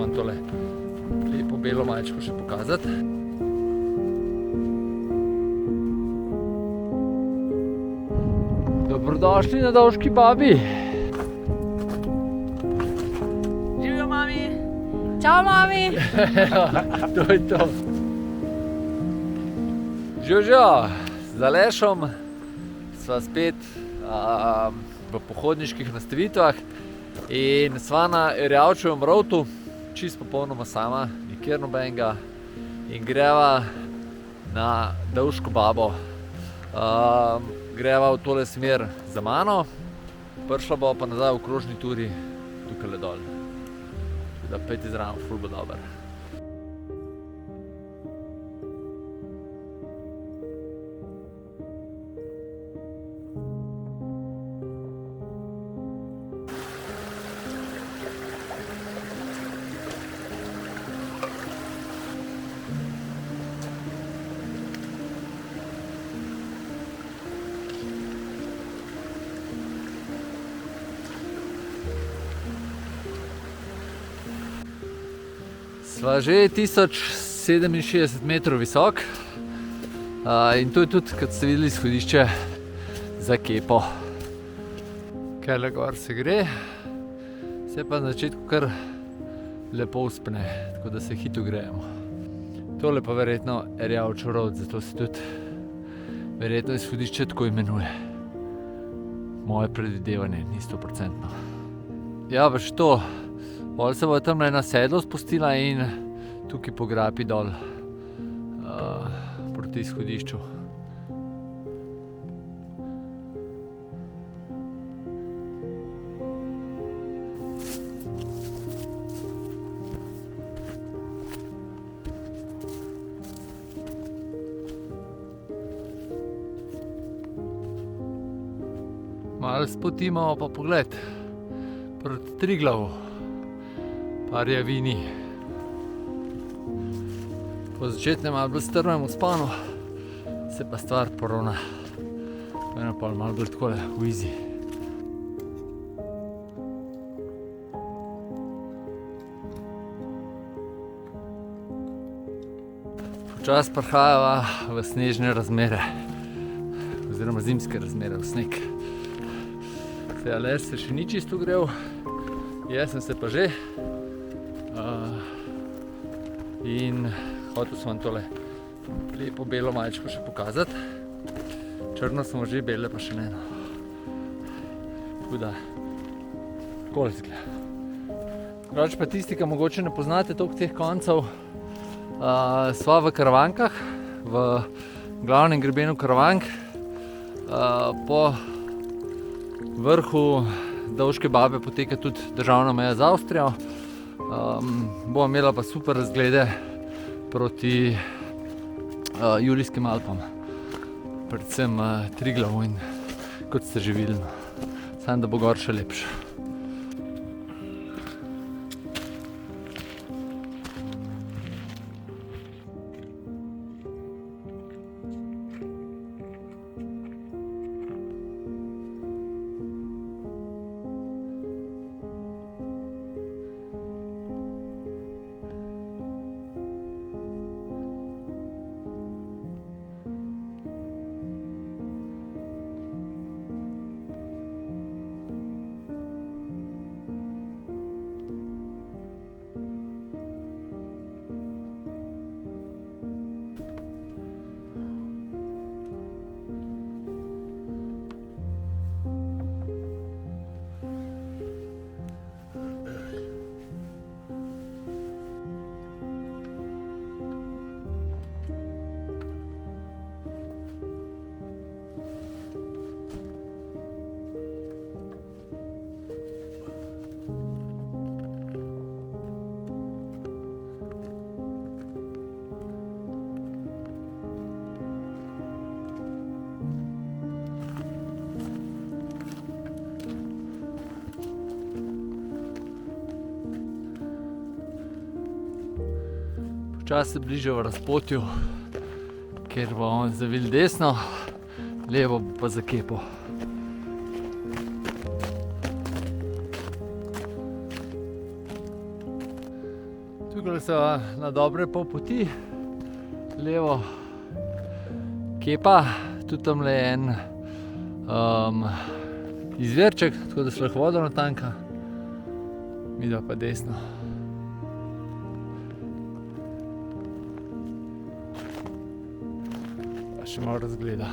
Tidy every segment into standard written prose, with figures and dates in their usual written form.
sem vam tole lepo belo majčko še pokazati. Dobrodošli na Dovški babi. Živijo, mami! Čau, mami! To je to. Živijo, z Alešom sva spet v pohodniških nastavitvah in sva na Erjavčevem rovtu, čisto popolnoma sama, nikjer nobenega, in greva na Dovško babo. Greva v tole smer za mano, prišla bo pa nazaj v krožni turi tukaj dol. Da pejte zraven, ful bo dober. Sva že 1067 metrov visok in to je tudi, kot ste videli, izhodišče za kepo. Kajle gor se gre, se pa na začetku kar lepo uspne, tako da se hitro grejemo. Tole pa verjetno Erjavčev rovt, zato se tudi verjetno izhodišče tako imenuje. Moje predvidevanje ni 100%. Ja, pa še to. Pol se bo tam ena sedlo spustila in tukaj po grapi dol proti izhodišču. Malo spotimo pa pogled proti Triglavu. Par javini. Po začetnem malo bolj strmem vzponu se pa stvar poravna. Eno pa malo bolj takole v easy. Počas prihajava v snežne razmere. Oziroma zimske razmere, v sneg. Aleš se še ni čisto grel. Jaz sem se pa že. In hotel sem vam tole lepo belo majčko še pokazati. Črno smo že, bele pa še ne. Tako da, takole izgleda. Drugače pa tisti, ki mogoče ne poznate toliko teh koncev, sva v Karavankah, v glavnem grebenu Karavank. Po vrhu Dovške babe poteka tudi državna meja z Avstrijo. Bova imela pa super razglede proti Julijskim Alpam, predvsem Triglavu in kot ste že videli, samo da bo gor še lepše. Počasi se bliža v razpotju, ker bomo zavili desno, levo pa za kepo. Tukaj so na dobre pol poti, levo Kepa, tudi tam je en izvirček, tako da se lahko voda natanka, midva pa desno. Pa še malo razgleda.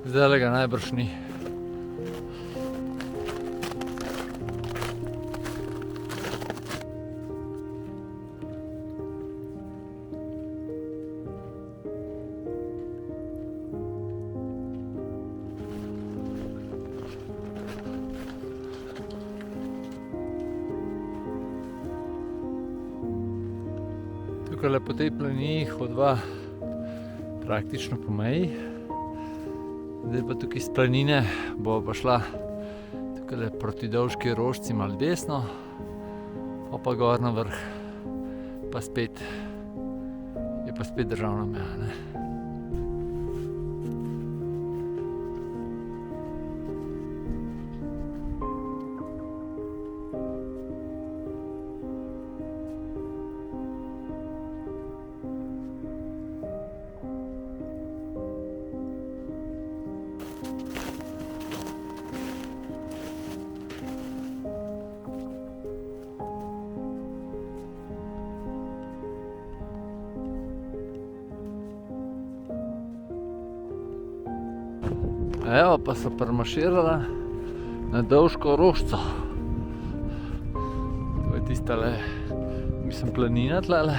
Zdajle ga najbrž ni. Tukaj po tej planini hodva praktično po meji. Zdaj pa tukaj iz planine bo pa šla tukaj proti Dolški Rožci malo desno, pa gor na vrh, pa spet je pa spet državna meja, ne. Evo, pa so premaširala na Dolško Rožco. To je tistale, mislim, planina tlele.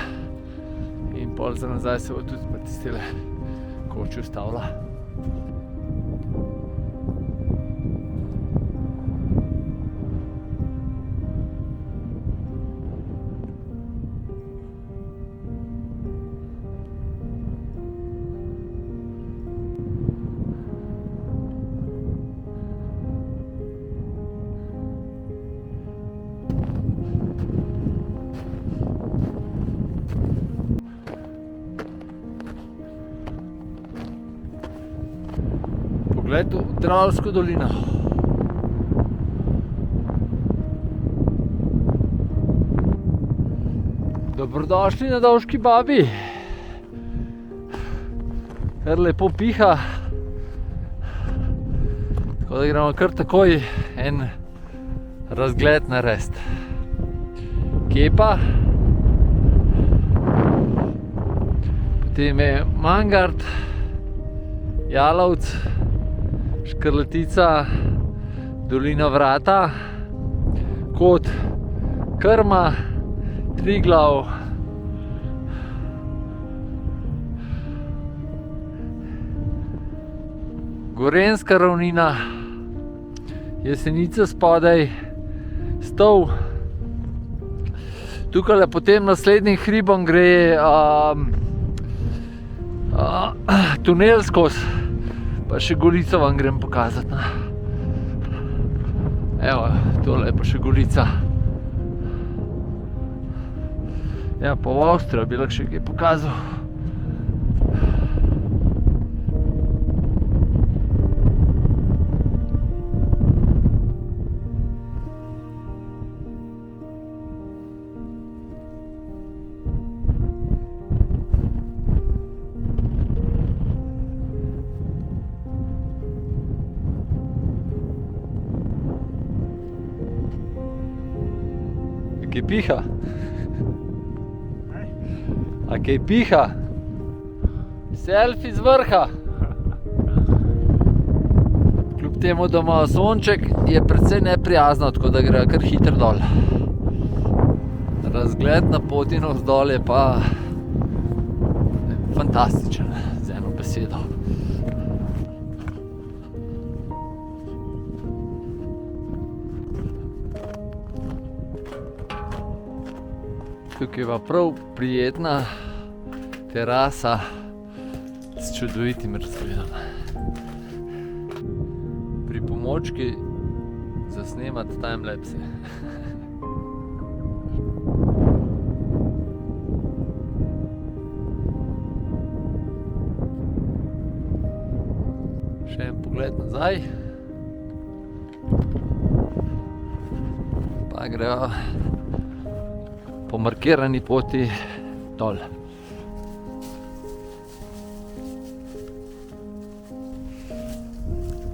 In pol za nazaj se bo tudi pa tistile koči ustavila. Pogled v Dravsko dolino. Dobrodošli na Dolški babi. Kar lepo piha. Tako da gremo kar takoj en razgled narediti. Kepa. Potem je Mangart, Jalovc, Škrletica, Dolina Vrata, Kot, Krma, Triglav, Gorenjska ravnina, Jesenica spodaj, Stol. Tukaj potem naslednjim hribom gre tunel skozi. Pa še Golico vam grem pokazati. Evo, tole je pa še Golica. Ja, pa v Avstrijo bi lahko še kaj pokazal. Kaj piha? A kaj piha? Selfie z vrha. Kljub temu, da ima sonček, je precej neprijazno, tako da gre kar hitro dol. Razgled na poti navzdol je pa fantastičen, z eno besedo. Tukaj je pa prav prijetna terasa s čudovitim razgledom. Pripomočki za snemati timelapse. Še en pogled nazaj. grejo po markirani poti dol.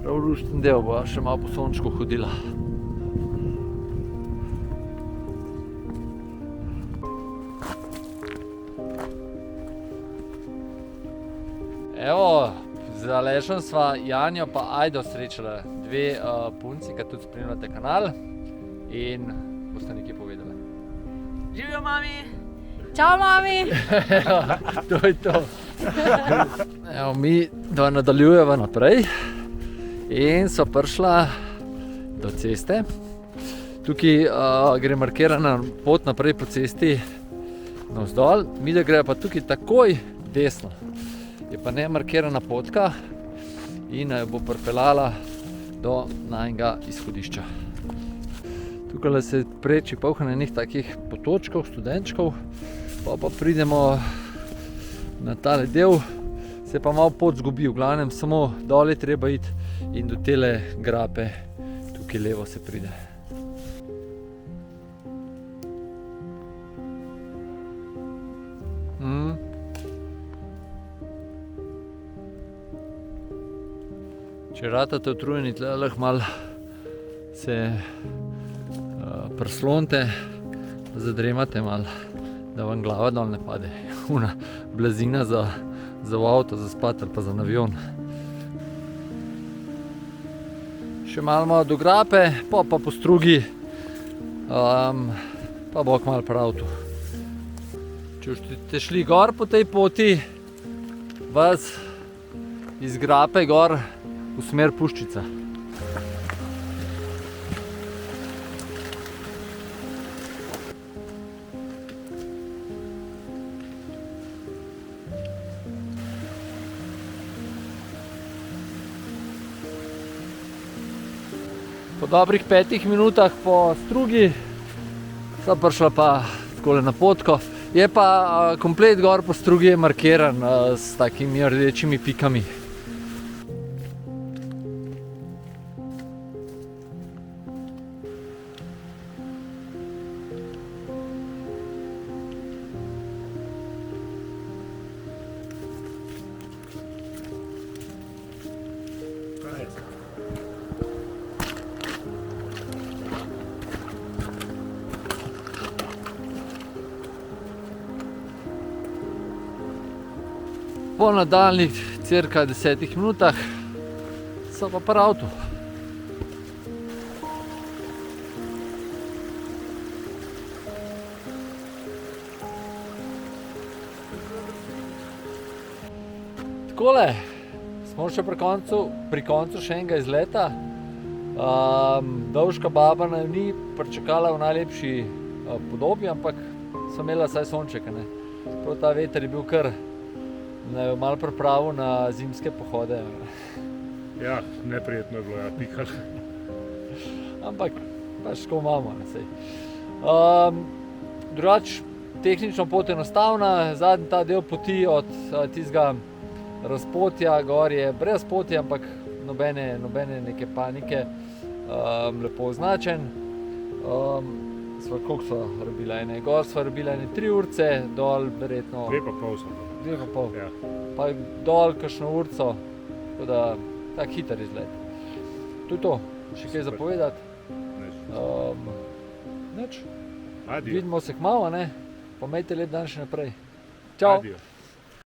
Prav lušten del bo še malo po sončku hodila. Evo, z Alešem sva Janjo pa Ajdo srečala, dve punci, ki tudi spremljate kanal in boste nekaj povedali. Živijo, mami! Čau, mami! To je to. Evo, mi dva nadaljujeva naprej in so prišla do ceste. Tukaj gre markirana pot naprej po cesti navzdol, mi da grejo pa tukaj takoj desno. Je pa ne markirana potka in jo bo pripeljala do najnega izhodišča. Tukaj se preči polhne enih takih potočkov, studenčkov, pa pridemo na tale del, se pa malo pot zgubi, v glavnem samo dol je treba iti in do tele grape, tukaj levo se pride. Če ratate utrujeni, tle lahko malo se prislonite, zadremate malo, da vam glava dol ne pade. Una blazina za v avto, za spat ali pa za avion. Še malo do grape, pa po strugi, pa bo kmalu pri avtu. Če ste šli gor po tej poti, vas iz grape gor v smer Puščica. Po dobrih 5 minutah po strugi sva prišla pa takole na potko. Je pa komplet gor po strugi je markiran s takimi rdečimi pikami. Po nadaljnjih cirka 10 minutah so pa pri avtu. Takole, smo še pri koncu še enega izleta. Dolžka baba nam ni pričakala v najlepši podobi, ampak so imela vsaj sonček. Prav ta veter je bil kar malo pripravil na zimske pohode. Ja, neprijetno je bilo, ja, pihali. Ampak pač tako imamo. Drugač, tehnično pot je enostavna, zadnji ta del poti od tistega razpotja gor je brez poti, ampak nobene neke panike, lepo označen. Koliko sva rabila? Gor sva rabila 3 urce, dol verjetno 2,5 sem. 2,5. Ja. Pa dol kakšno urco, tako da tak hiter izlet. To je to. Še kaj za povedati? Nič. Adijo. Vidimo se kmalu, pa imejte lep dan še naprej. Čau. Adijo.